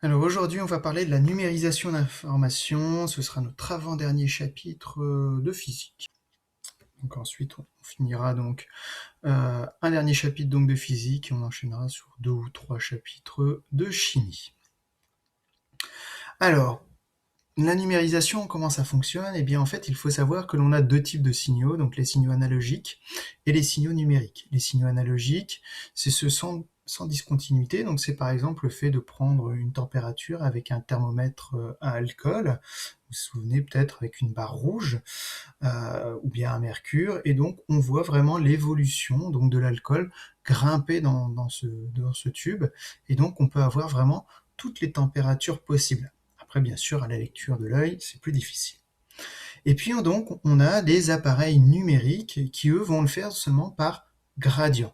Alors aujourd'hui, on va parler de la numérisation d'informations. Ce sera notre avant-dernier chapitre de physique. Donc ensuite, on finira donc un dernier chapitre donc de physique et on enchaînera sur 2 ou 3 chapitres de chimie. Alors, la numérisation, comment ça fonctionne? Eh bien, en fait, il faut savoir que l'on a 2 types de signaux, donc les signaux analogiques et les signaux numériques. Les signaux analogiques, c'est ceux sans discontinuité, donc c'est par exemple le fait de prendre une température avec un thermomètre à alcool, vous vous souvenez peut-être avec une barre rouge, ou bien un mercure, et donc on voit vraiment l'évolution donc de l'alcool grimper dans ce tube, et donc on peut avoir vraiment toutes les températures possibles. Après, bien sûr, à la lecture de l'œil, c'est plus difficile. Et puis donc, on a des appareils numériques qui, eux, vont le faire seulement par gradient.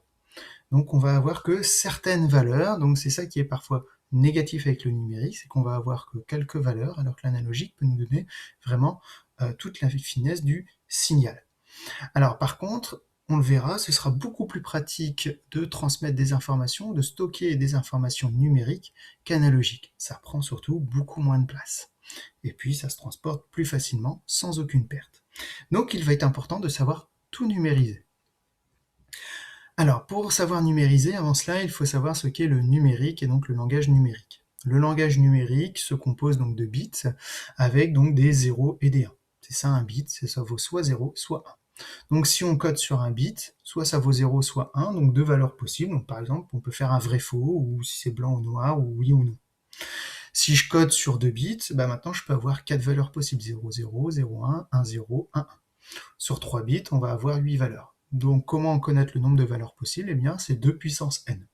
Donc on va avoir que certaines valeurs, donc c'est ça qui est parfois négatif avec le numérique, c'est qu'on va avoir que quelques valeurs, alors que l'analogique peut nous donner vraiment toute la finesse du signal. Alors par contre, on le verra, ce sera beaucoup plus pratique de transmettre des informations, de stocker des informations numériques qu'analogiques. Ça prend surtout beaucoup moins de place. Et puis ça se transporte plus facilement sans aucune perte. Donc il va être important de savoir tout numériser. Alors pour savoir numériser, avant cela, il faut savoir ce qu'est le numérique et donc le langage numérique. Le langage numérique se compose donc de bits avec donc des 0 et des 1. C'est ça un bit, ça vaut soit 0, soit 1. Donc si on code sur un bit, soit ça vaut 0, soit 1, donc 2 valeurs possibles. Donc par exemple, on peut faire un vrai-faux, ou si c'est blanc ou noir, ou oui ou non. Si je code sur 2 bits, bah maintenant je peux avoir 4 valeurs possibles, 0, 0, 0, 1, 1, 0, 1, 1. Sur 3 bits, on va avoir 8 valeurs. Donc comment connaître le nombre de valeurs possibles? Eh bien c'est 2 puissance n.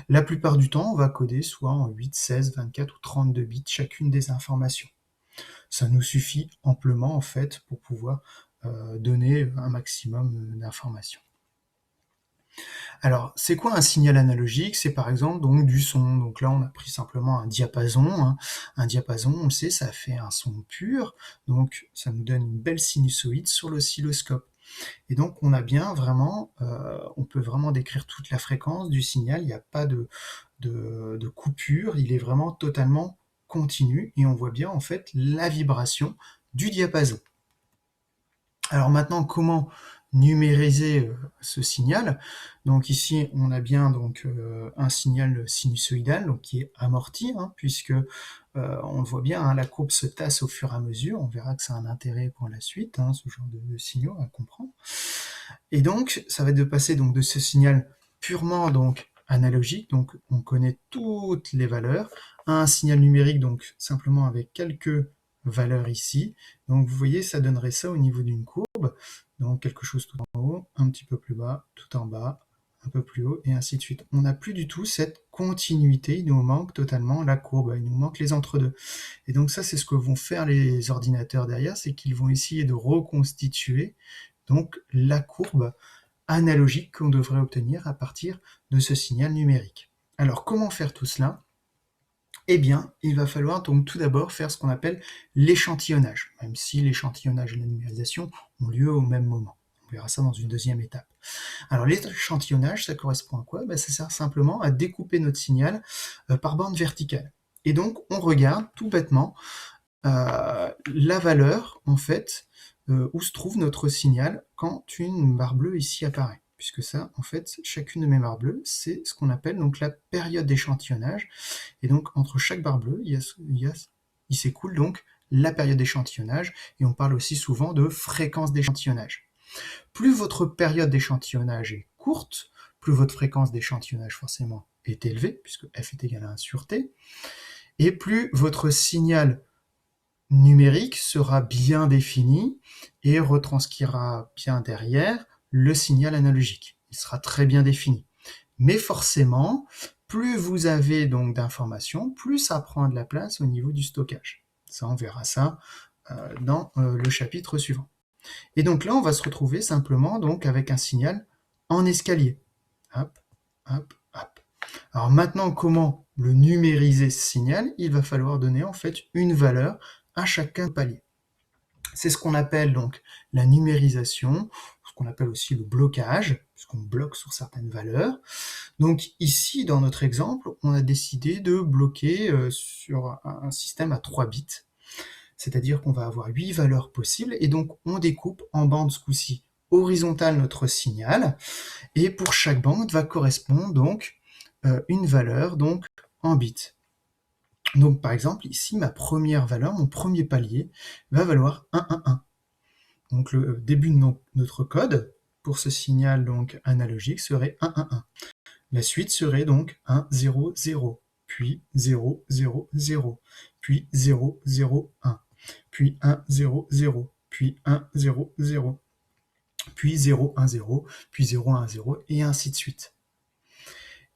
La plupart du temps, on va coder soit en 8, 16, 24 ou 32 bits chacune des informations. Ça nous suffit amplement en fait pour pouvoir donner un maximum d'informations. Alors, c'est quoi un signal analogique? C'est par exemple donc du son. Donc là, on a pris simplement un diapason. Un diapason, on le sait, ça fait un son pur. Donc, ça nous donne une belle sinusoïde sur l'oscilloscope. Et donc, on a bien vraiment, on peut vraiment décrire toute la fréquence du signal. Il n'y a pas de coupure. Il est vraiment totalement continu. Et on voit bien en fait la vibration du diapason. Alors maintenant, comment numériser ce signal? Donc ici, on a bien donc un signal sinusoïdal donc qui est amorti, puisque on le voit bien, la courbe se tasse au fur et à mesure. On verra que ça a un intérêt pour la suite, ce genre de signaux à comprendre. Et donc, ça va être de passer donc de ce signal purement donc analogique, donc on connaît toutes les valeurs, à un signal numérique donc simplement avec quelques valeur ici. Donc vous voyez, ça donnerait ça au niveau d'une courbe. Donc quelque chose tout en haut, un petit peu plus bas, tout en bas, un peu plus haut, et ainsi de suite. On n'a plus du tout cette continuité, il nous manque totalement la courbe, il nous manque les entre-deux. Et donc ça, c'est ce que vont faire les ordinateurs derrière, c'est qu'ils vont essayer de reconstituer donc la courbe analogique qu'on devrait obtenir à partir de ce signal numérique. Alors comment faire tout cela? Eh bien, il va falloir donc tout d'abord faire ce qu'on appelle l'échantillonnage, même si l'échantillonnage et la numérisation ont lieu au même moment. On verra ça dans une deuxième étape. Alors l'échantillonnage, ça correspond à quoi? Ça sert simplement à découper notre signal par bande verticale. Et donc on regarde tout bêtement la valeur, en fait, où se trouve notre signal quand une barre bleue ici apparaît. Puisque ça, en fait, chacune de mes barres bleues, c'est ce qu'on appelle donc la période d'échantillonnage. Et donc, entre chaque barre bleue, il s'écoule donc la période d'échantillonnage, et on parle aussi souvent de fréquence d'échantillonnage. Plus votre période d'échantillonnage est courte, plus votre fréquence d'échantillonnage forcément est élevée, puisque f est égal à 1 sur t, et plus votre signal numérique sera bien défini et retranscrira bien derrière le signal analogique. Il sera très bien défini. Mais forcément, plus vous avez donc d'informations, plus ça prend de la place au niveau du stockage. Ça, on verra ça dans le chapitre suivant. Et donc là, on va se retrouver simplement donc avec un signal en escalier. Hop, hop, hop. Alors maintenant, comment le numériser ce signal? Il va falloir donner en fait une valeur à chacun palier. C'est ce qu'on appelle donc la numérisation, qu'on appelle aussi le blocage, puisqu'on bloque sur certaines valeurs. Donc ici, dans notre exemple, on a décidé de bloquer sur un système à 3 bits, c'est-à-dire qu'on va avoir 8 valeurs possibles, et donc on découpe en bandes ce coup-ci horizontale notre signal, et pour chaque bande va correspondre donc une valeur donc en bits. Donc par exemple, ici, ma première valeur, mon premier palier, va valoir 111. Donc le début de notre code pour ce signal donc analogique serait 111. La suite serait donc 1 0 0, puis 0 0 0, puis 0 0 1, puis 1 0 0, puis 1 0 0, puis 0 1 0, puis 0 1 0, et ainsi de suite.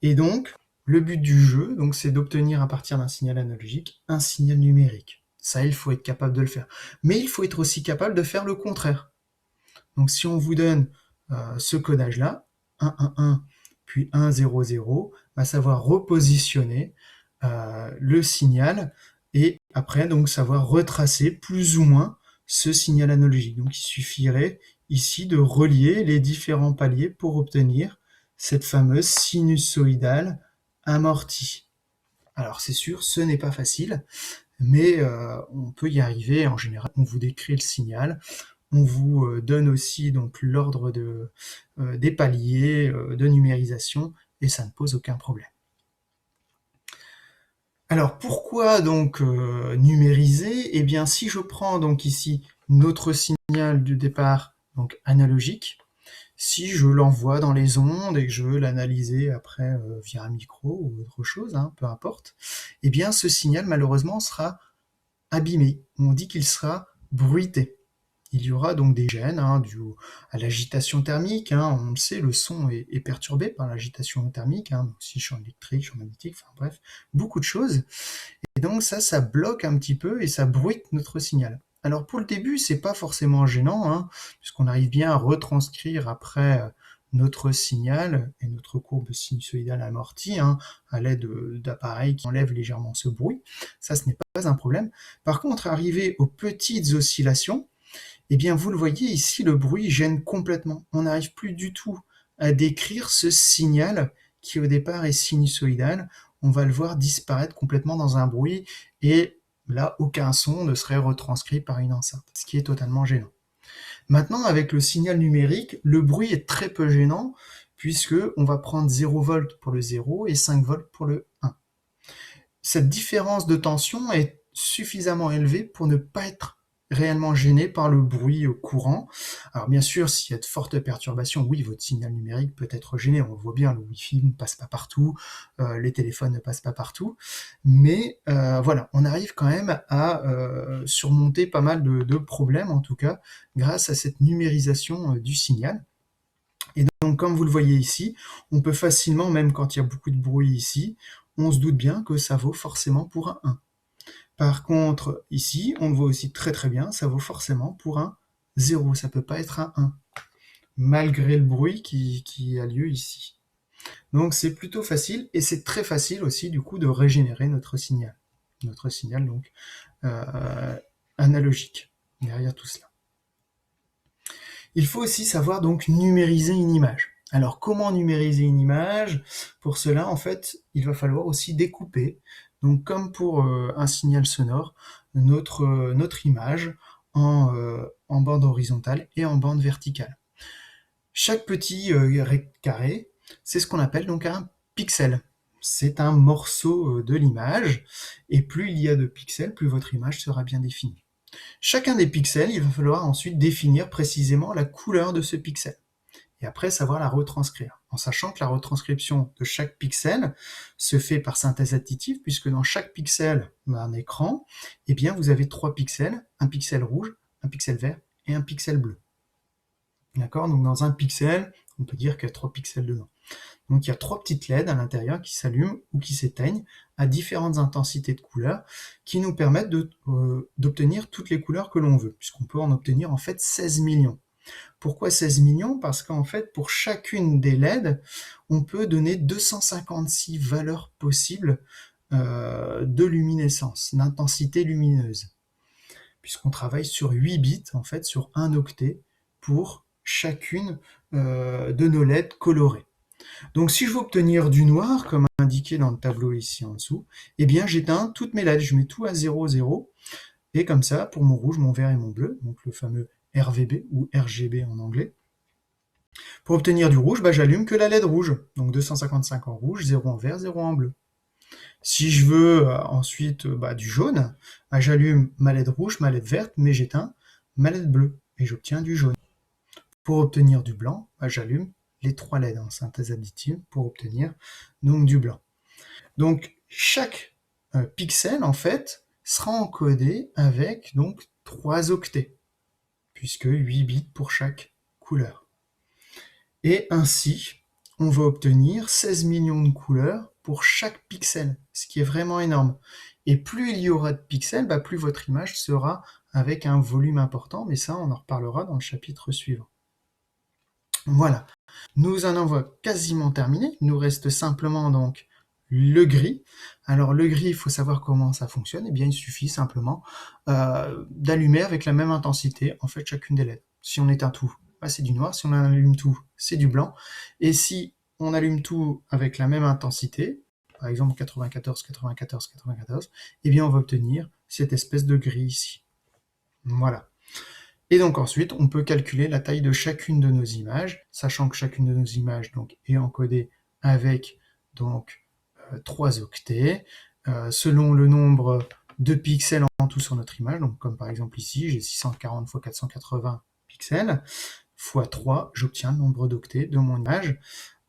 Et donc, le but du jeu, donc, c'est d'obtenir à partir d'un signal analogique un signal numérique. Ça, il faut être capable de le faire. Mais il faut être aussi capable de faire le contraire. Donc si on vous donne ce codage-là, 1 1 1, puis 1 0 0, va savoir repositionner le signal et après donc savoir retracer plus ou moins ce signal analogique. Donc il suffirait ici de relier les différents paliers pour obtenir cette fameuse sinusoïdale amortie. Alors c'est sûr, ce n'est pas facile, mais on peut y arriver. En général, on vous décrit le signal, on vous donne aussi donc l'ordre des paliers de numérisation, et ça ne pose aucun problème. Alors pourquoi donc numériser? Eh bien si je prends donc ici notre signal du départ donc analogique, si je l'envoie dans les ondes et que je veux l'analyser après via un micro ou autre chose, hein, peu importe, eh bien ce signal malheureusement sera abîmé. On dit qu'il sera bruité. Il y aura donc des gènes dues à l'agitation thermique. On le sait, le son est perturbé par l'agitation thermique, mais aussi champ électrique, champ magnétique, enfin bref, beaucoup de choses. Et donc ça bloque un petit peu et ça bruite notre signal. Alors pour le début, c'est pas forcément gênant, puisqu'on arrive bien à retranscrire après notre signal et notre courbe sinusoïdale amortie à l'aide d'appareils qui enlèvent légèrement ce bruit. Ça, ce n'est pas un problème. Par contre, arrivé aux petites oscillations, eh bien, vous le voyez ici, le bruit gêne complètement. On n'arrive plus du tout à décrire ce signal qui au départ est sinusoïdal. On va le voir disparaître complètement dans un bruit, et là, aucun son ne serait retranscrit par une enceinte, ce qui est totalement gênant. Maintenant, avec le signal numérique, le bruit est très peu gênant, puisque on va prendre 0 volts pour le 0 et 5 volts pour le 1. Cette différence de tension est suffisamment élevée pour ne pas être réellement gêné par le bruit courant. Alors bien sûr, s'il y a de fortes perturbations, oui, votre signal numérique peut être gêné. On le voit bien, le Wi-Fi ne passe pas partout, les téléphones ne passent pas partout, mais voilà, on arrive quand même à surmonter pas mal de problèmes, en tout cas, grâce à cette numérisation du signal. Et donc, comme vous le voyez ici, on peut facilement, même quand il y a beaucoup de bruit ici, on se doute bien que ça vaut forcément pour un 1. Par contre, ici, on le voit aussi très très bien, ça vaut forcément pour un 0, ça peut pas être un 1, malgré le bruit qui a lieu ici. Donc c'est plutôt facile, et c'est très facile aussi du coup de régénérer notre signal donc analogique derrière tout cela. Il faut aussi savoir donc numériser une image. Alors comment numériser une image? Pour cela, en fait, il va falloir aussi découper, donc comme pour un signal sonore, notre image en bande horizontale et en bande verticale. Chaque petit carré, c'est ce qu'on appelle donc un pixel. C'est un morceau de l'image, et plus il y a de pixels, plus votre image sera bien définie. Chacun des pixels, il va falloir ensuite définir précisément la couleur de ce pixel, et après savoir la retranscrire, en sachant que la retranscription de chaque pixel se fait par synthèse additive, puisque dans chaque pixel d'un écran, eh bien, vous avez 3 pixels, un pixel rouge, un pixel vert et un pixel bleu. D'accord? Donc dans un pixel, on peut dire qu'il y a 3 pixels dedans. Donc il y a 3 petites LED à l'intérieur qui s'allument ou qui s'éteignent à différentes intensités de couleurs, qui nous permettent d'obtenir toutes les couleurs que l'on veut, puisqu'on peut en obtenir en fait 16 millions. Pourquoi 16 millions? Parce qu'en fait, pour chacune des LED, on peut donner 256 valeurs possibles de luminescence, d'intensité lumineuse, puisqu'on travaille sur 8 bits, en fait, sur un octet, pour chacune de nos LED colorées. Donc si je veux obtenir du noir, comme indiqué dans le tableau ici en dessous, eh bien j'éteins toutes mes LED, je mets tout à 0, 0, et comme ça, pour mon rouge, mon vert et mon bleu, donc le fameux RVB ou RGB en anglais, pour obtenir du rouge, j'allume que la LED rouge, donc 255 en rouge, 0 en vert, 0 en bleu. Si je veux ensuite du jaune, j'allume ma LED rouge, ma LED verte, mais j'éteins ma LED bleue, et j'obtiens du jaune. Pour obtenir du blanc, j'allume les 3 LED en synthèse additive pour obtenir donc du blanc. Donc chaque pixel en fait sera encodé avec donc 3 octets, puisque 8 bits pour chaque couleur. Et ainsi, on va obtenir 16 millions de couleurs pour chaque pixel, ce qui est vraiment énorme. Et plus il y aura de pixels, plus votre image sera avec un volume important, mais ça on en reparlera dans le chapitre suivant. Voilà, nous en avons quasiment terminé, il nous reste simplement donc le gris. Alors le gris, il faut savoir comment ça fonctionne, et bien il suffit simplement d'allumer avec la même intensité en fait chacune des LED. Si on éteint tout, c'est du noir, si on allume tout, c'est du blanc, et si on allume tout avec la même intensité, par exemple 94, 94, 94, et bien on va obtenir cette espèce de gris ici. Voilà. Et donc ensuite, on peut calculer la taille de chacune de nos images, sachant que chacune de nos images donc, est encodée avec donc 3 octets, selon le nombre de pixels en tout sur notre image, donc comme par exemple ici, j'ai 640 x 480 pixels, fois 3, j'obtiens le nombre d'octets de mon image.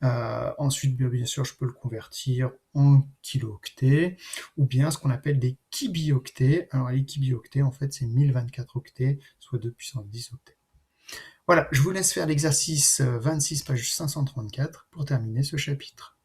Ensuite, bien sûr, je peux le convertir en kilo-octets, ou bien ce qu'on appelle des kibioctets. Alors les kibioctets, en fait, c'est 1024 octets, soit 2 puissance 10 octets. Voilà, je vous laisse faire l'exercice 26, page 534, pour terminer ce chapitre.